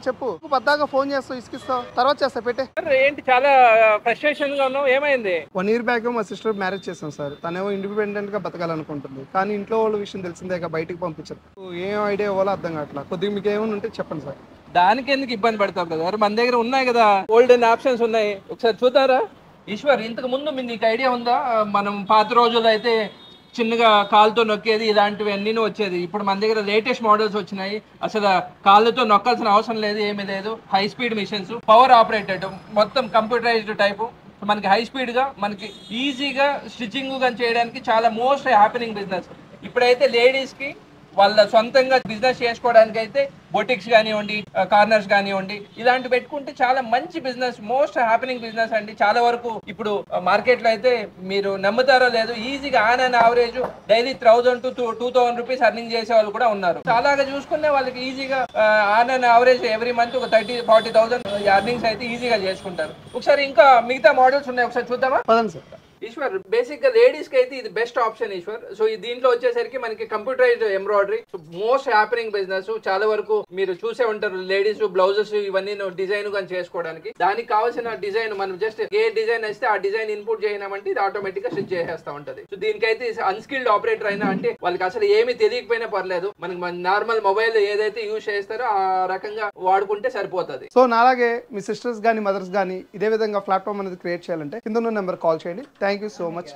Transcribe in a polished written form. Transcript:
చెప్పు. పద్దాక ఫోన్ చేస్తావు, ఇసుకిస్తావు, తర్వాత చేస్తా పెట్టే. ఏంటి చాలా ఫ్రస్ట్రేషన్ గా ఉన్నావు, ఏమైంది? 1 ఇయర్ బ్యాక్ మా సిస్టర్ మ్యారేజ్ చేసాం సార్. తనేమో ఇండిపెండెంట్ గా బతకాలనుకుంటుంది, కానీ ఇంట్లో వాళ్ళ విషయం తెలిసిందే, బయటికి పంపించారు. ఏం ఐడియా ఇవ్వాలో అర్థం కావట్లా. కొద్దిగా మీకు ఏమైనా ఉంటే చెప్పండి సార్. దానికి ఎందుకు ఇబ్బంది పడతావు బ్రదర్, మన దగ్గర ఉన్నాయి కదా గోల్డెన్ ఆప్షన్స్ ఉన్నాయి, ఒకసారి చూద్దారా? ఈశ్వర్, ఇంతకు ముందు నీకు ఐడియా ఉందా? మనం పాత రోజుల్లో అయితే చిన్నగా కాలుతో నొక్కేది, ఇలాంటివన్నీ వచ్చేది. ఇప్పుడు మన దగ్గర లేటెస్ట్ మోడల్స్ వచ్చినాయి. అసలు కాళ్ళతో నొక్కాల్సిన అవసరం లేదు, ఏమీ లేదు. High speed machines, power operated, మొత్తం కంప్యూటరైజ్డ్ టైపు. మనకి హై స్పీడ్గా, మనకి ఈజీగా స్టిచ్చింగ్ కానీ చేయడానికి చాలా మోస్ట్ హ్యాపెనింగ్ బిజినెస్. ఇప్పుడైతే లేడీస్కి వాళ్ళ సొంతంగా బిజినెస్ చేసుకోవడానికి అయితే బొటిక్స్ కానివ్వండి, కార్నర్స్ కానివ్వండి, ఇలాంటి పెట్టుకుంటే చాలా మంచి బిజినెస్, మోస్ట్ హ్యాపెనింగ్ బిజినెస్ అండి. చాలా వరకు ఇప్పుడు మార్కెట్లో అయితే మీరు నమ్ముతారో లేదు, ఈజీగా on and average daily 1000 to 2000 rupees earning చేసే వాళ్ళు కూడా ఉన్నారు. చాలాగా చూసుకునే వాళ్ళకి ఈజీగా on and average every month ఒక 30,000-40,000 అర్నింగ్స్ అయితే ఈజీగా చేసుకుంటారు. ఒకసారి ఇంకా మిగతా మోడల్స్ ఉన్నాయి, ఒకసారి చూద్దామా? పదండి సార్. ఈశ్వర్, బేసిక్ గా లేడీస్ కి అయితే ఇది బెస్ట్ ఆప్షన్ ఈశ్వర్. సో దీంట్లో వచ్చేసరికి మనకి computerised embroidery, most happening business. చాలా వరకు మీరు చూసే ఉంటారు, లేడీస్ బ్లౌజెస్ ఇవన్నీ డిజైన్ కానీ చేసుకోవడానికి. దానికి కావాల్సిన డిజైన్ మనం జస్ట్ ఏ డిజైన్ వస్తే ఆ డిజైన్ ఇన్పుట్ చేయనామంటే ఇది ఆటోమేటిక్ గా స్టిచ్ చేసేస్తా ఉంటది. సో దీనికైతే అన్స్కిల్డ్ ఆపరేటర్ అయినా, అంటే వాళ్ళకి అసలు ఏమీ తెలియకపోయినా పర్లేదు, మనకి నార్మల్ మొబైల్ ఏదైతే యూజ్ చేస్తారో ఆ రకంగా వాడుకుంటే సరిపోతుంది. సో నాలాగే మీ సిస్టర్స్ కానీ మదర్స్ కానీ ఇదే విధంగా ప్లాట్ఫామ్ అనేది క్రియేట్ చేయాలంటే కింద ఉన్న నెంబర్ కాల్ చేయండి. Thank you so much.